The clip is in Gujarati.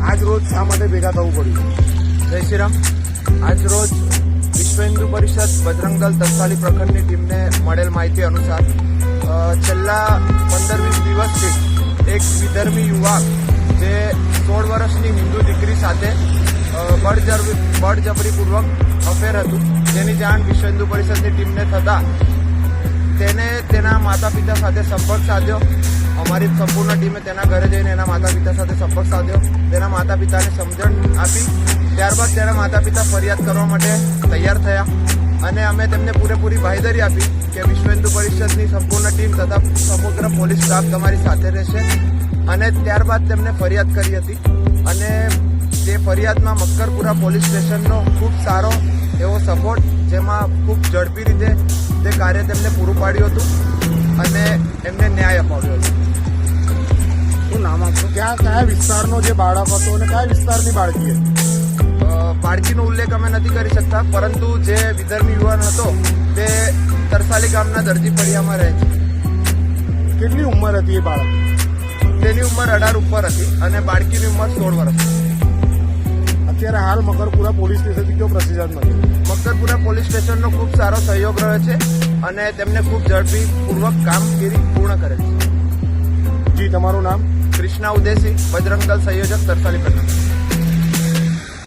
આજ રોજ શા માટે ભેગા થવું પડ્યું? જય શ્રી રામ. આજ રોજ વિશ્વ હિન્દુ પરિષદ બજરંગ દળ તરસાલી પ્રખંડની ટીમને મળેલ માહિતી અનુસાર છેલ્લા 15-20 દિવસથી એક વિધર્મી યુવક જે 16 વર્ષની હિન્દુ દીકરી સાથે બળજબરીપૂર્વક અફેર હતું, તેની જાણ વિશ્વ હિન્દુ પરિષદની ટીમને થતાં તેને તેના માતા પિતા સાથે સંપર્ક સાધ્યો. અમારી સંપૂર્ણ ટીમે તેના ઘરે જઈને એના માતા પિતા સાથે સંપર્ક સાધ્યો, તેના માતા પિતાને સમજણ આપી. ત્યારબાદ તેના માતા પિતા ફરિયાદ કરવા માટે તૈયાર થયા અને અમે તેમને પૂરેપૂરી બાંહેધરી આપી કે વિશ્વ હિન્દુ પરિષદની સંપૂર્ણ ટીમ તથા સમગ્ર પોલીસ સ્ટાફ તમારી સાથે રહેશે. અને ત્યારબાદ તેમને ફરિયાદ કરી હતી અને તે ફરિયાદમાં મક્કરપુરા પોલીસ સ્ટેશનનો ખૂબ સારો એવો સપોર્ટ, જેમાં ખૂબ ઝડપી રીતે તે કાર્ય તેમને પૂરું પાડ્યું હતું અને એમને ન્યાય અપાવ્યો હતો. શું નામ આપશો? કયા વિસ્તારનો જે બાળક હતો અને કયા વિસ્તારની બાળકી હતી? બાળકીનો ઉલ્લેખ અમે નથી કરી શકતા, પરંતુ જે વિધર્મી યુવાન હતો તે તરસાલી ગામના દરજી ફળિયામાં રહે છે. કેટલી ઉંમર હતી એ બાળક? તેની ઉંમર 18 ઉપર હતી અને બાળકીની ઉંમર 16 વર્ષ. અત્યારે હાલ મકરપુરા પોલીસ સ્ટેશનથી કયો પ્રતિસાદ મળ્યો? મકરપુરા પોલીસ સ્ટેશનનો ખૂબ સારો સહયોગ રહ્યો છે અને તેમને ખૂબ ઝડપીપૂર્વક કામગીરી પૂર્ણ કરે છે. જી, તમારું નામ? કૃષ્ણા ઉદેસી, બજરંગ દળ સંયોજક, તરસાલી પ્રખંડ.